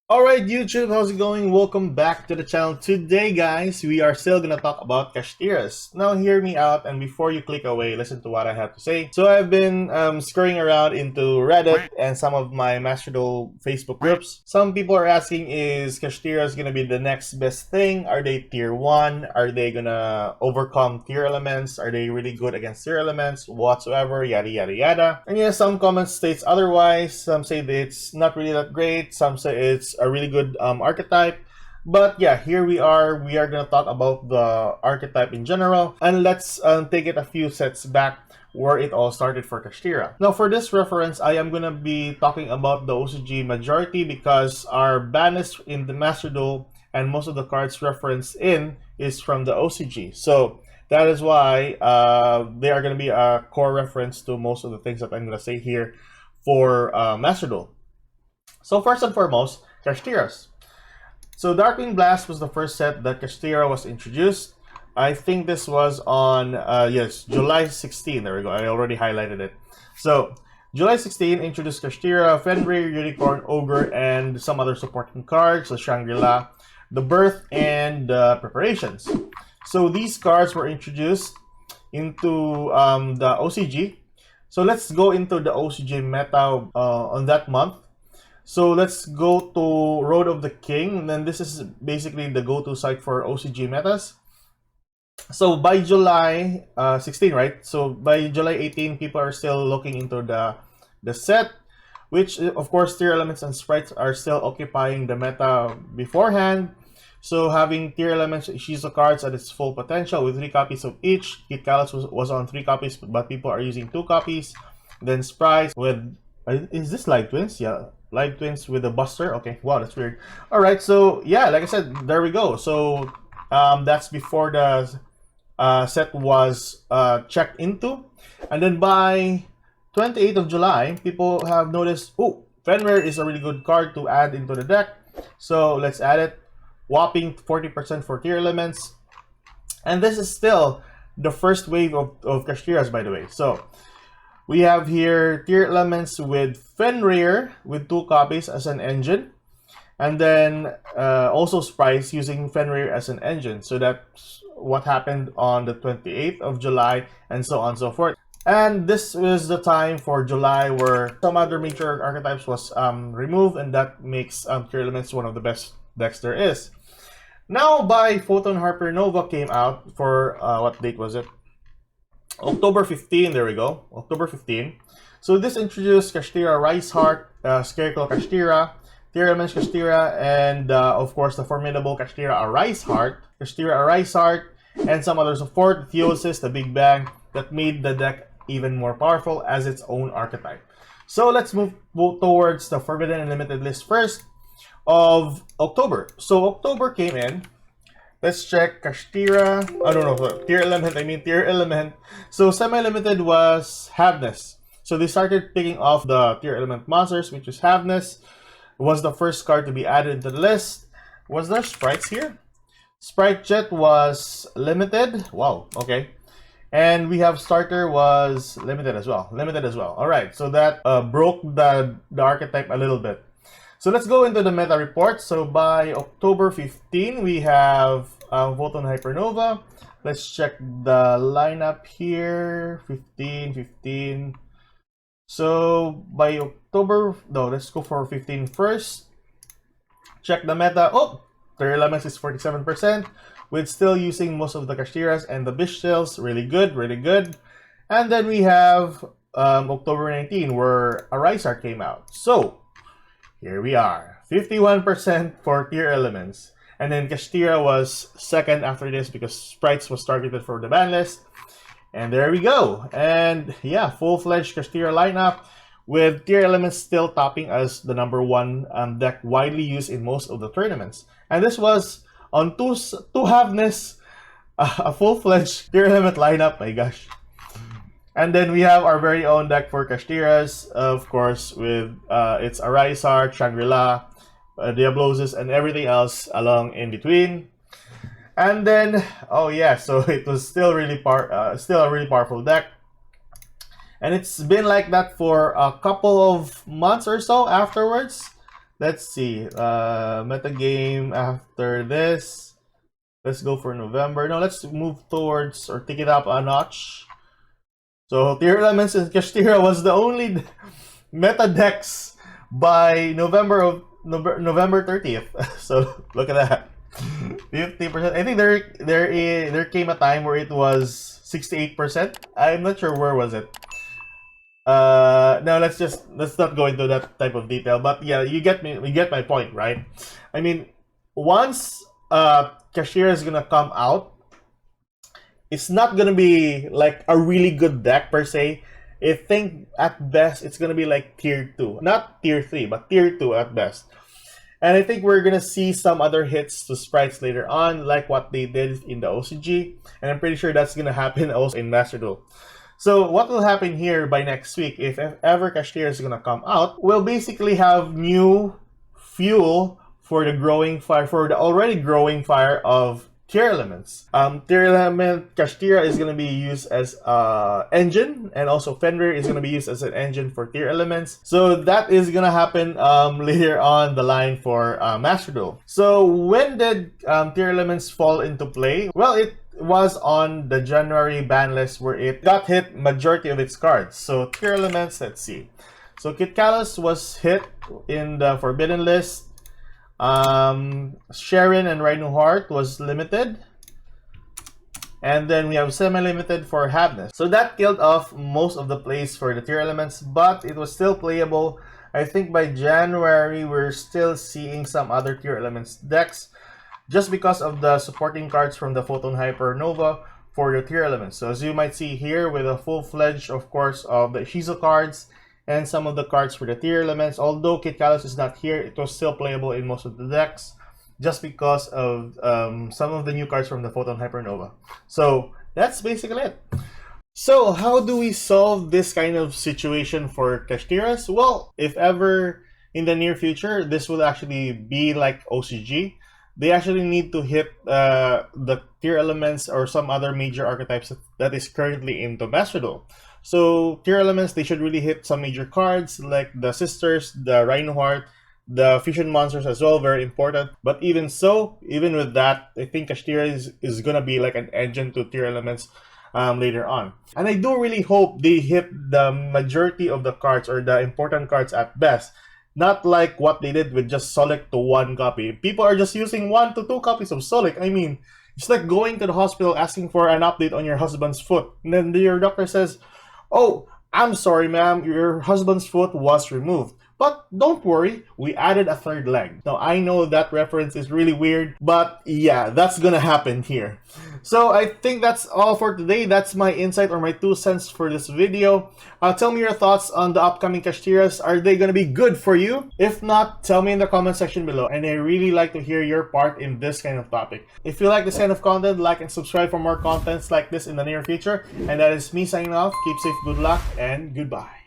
Alright YouTube, how's it going? Welcome back to the channel. Today guys, we are still gonna talk about Kashtiras. Now hear me out, and before you click away, listen to what I have to say. So I've been scurrying around into Reddit and some of my Master Duel Facebook groups. Some people are asking, is Kashtiras gonna be the next best thing? Are they tier 1? Are they gonna overcome tier elements? Are they really good against tier elements? Whatsoever, yada yada yada. And yeah, some comments states otherwise. Some say that it's not really that great. Some say it's a really good archetype. But yeah, here we are. We are going to talk about the archetype in general. And let's take it a few sets back where it all started for Kashtira. Now for this reference, I am going to be talking about the OCG majority because our banners in the Master Duel and most of the cards referenced in is from the OCG. So that is why they are going to be a core reference to most of the things that I'm going to say here for Master Duel. So first and foremost, Kashtiras. So Darkwing Blast was the first set that Kashtira was introduced. I think this was on, yes, July 16. There we go. I already highlighted it. So July 16 introduced Kashtira, Fenrir, Unicorn, Ogre, and some other supporting cards, the Shangri-La, the Birth, and Preparations. So these cards were introduced into the OCG. So let's go into the OCG meta on that month. So let's go to Road of the King, and then this is basically the go-to site for OCG metas. So by July 16, right? So by July 18, people are still looking into the set, which of course tier elements and sprites are still occupying the meta beforehand. So having tier elements Shizu cards at its full potential with 3 copies of each. Kit Kalos was on 3 copies, but people are using 2 copies. Then sprites with, is this Live Twins? Yeah. Live Twins with a Buster. Okay, wow, that's weird. All right, so yeah, like I said, there we go. So that's before the set was checked into, and then by 28th of July, people have noticed, oh, Fenrir is a really good card to add into the deck. So let's add it. Whopping 40% for tier elements, and this is still the first wave of Kashtiras, by the way. So we have here tier elements with Fenrir with 2 copies as an engine, and then also sprites using Fenrir as an engine. So that's what happened on the 28th of July, and so on and so forth. And this is the time for July where some other major archetypes was removed, and that makes tier elements one of the best decks there is. Now by Photon Harper Nova came out for, what date was it? October 15, there we go, October 15. So this introduced Kashtira Rice Heart, Scarecrow Kashtira, tier elements Kashtira, and of course the formidable Kashtira Rice Heart, Kashtira Rice Heart, and some other support, Theosis, the Big Bang, that made the deck even more powerful as its own archetype. So let's move towards the Forbidden and Limited list first of October. So October came in. Let's check Kashtira. Oh, no, tier element. I mean tier element. So semi-limited was Havness. So they started picking off the tier element monsters, which is Havness. Was the first card to be added to the list. Was there sprites here? Sprite Jet was limited. Wow, okay. And we have Starter was limited as well. Alright, so that broke the archetype a little bit. So let's go into the meta report. So by October 15, we have Photon Hypernova. Let's check the lineup here. 15. So by October, no, let's go for 15 first. Check the meta. Oh, tier elements is 47%. With still using most of the Kashtiras and the Bishtails. Really good. And then we have October 19, where a Rice Art came out. So here we are, 51% for tier elements. And then Kashtira was second after this because sprites was targeted for the ban list. And there we go. And yeah, full-fledged Kashtira lineup with tier elements still topping as the #1 deck widely used in most of the tournaments. And this was on two Havness, a full-fledged tier element lineup, my gosh. And then we have our very own deck for Kashtiras, of course, with its Arisar, Shangri-La, Diablosis, and everything else along in between. And then, oh yeah, so it was still really still a really powerful deck. And it's been like that for a couple of months or so afterwards. Let's see. Meta game after this. Let's go for November. No, let's move towards or take it up a notch. So Tier Elements and Kashtira was the only meta decks by November 30th. So look at that. 50%. I think there came a time where it was 68%. I'm not sure where was it. No, let's not go into that type of detail. But yeah, you get my point, right? I mean, once Kashtira is gonna come out, it's not gonna be like a really good deck per se. I think at best it's gonna be like tier 2, not tier 3, but tier 2 at best. And I think we're gonna see some other hits to sprites later on, like what they did in the OCG, and I'm pretty sure that's gonna happen also in Master Duel. So what will happen here by next week, if ever Kashtira is gonna come out, we'll basically have new fuel for the growing fire, for the already growing fire of tier elements. Tier element Kashtira is going to be used as engine, and also Fenrir is going to be used as an engine for tier elements. So that is going to happen later on the line for Master Duel. So when did tier elements fall into play? Well, it was on the January ban list where it got hit majority of its cards. So tier elements, let's see. So Kit Callus was hit in the forbidden list. Sharon and Rhino Heart was limited, and then we have semi-limited for Hadness. So that killed off most of the plays for the tier elements, but it was still playable. I think by January we're still seeing some other tier elements decks just because of the supporting cards from the Photon Hypernova for the tier elements. So as you might see here, with a full-fledged, of course, of the Shizu cards and some of the cards for the tier elements. Although Kit Callus is not here, it was still playable in most of the decks just because of some of the new cards from the Photon Hypernova. So that's basically it. So how do we solve this kind of situation for Kashtiras? Well, if ever in the near future this will actually be like OCG, they actually need to hit the tier elements or some other major archetypes that is currently into Master Duel. So tier elements, they should really hit some major cards like the Sisters, the Rhino Heart, the Fusion Monsters as well, very important. But even so, even with that, I think Kashtira is gonna be like an engine to tier elements later on. And I do really hope they hit the majority of the cards or the important cards at best. Not like what they did with just Solic to 1 copy. People are just using 1 to 2 copies of Solic. I mean, it's like going to the hospital asking for an update on your husband's foot. And then your doctor says, "Oh, I'm sorry, ma'am, your husband's foot was removed. But don't worry, we added a 3rd leg." Now, I know that reference is really weird, but yeah, that's gonna happen here. So I think that's all for today. That's my insight or my 2 cents for this video. Tell me your thoughts on the upcoming Kashtiras. Are they gonna be good for you? If not, tell me in the comment section below. And I really like to hear your part in this kind of topic. If you like this kind of content, like and subscribe for more contents like this in the near future. And that is me signing off. Keep safe, good luck, and goodbye.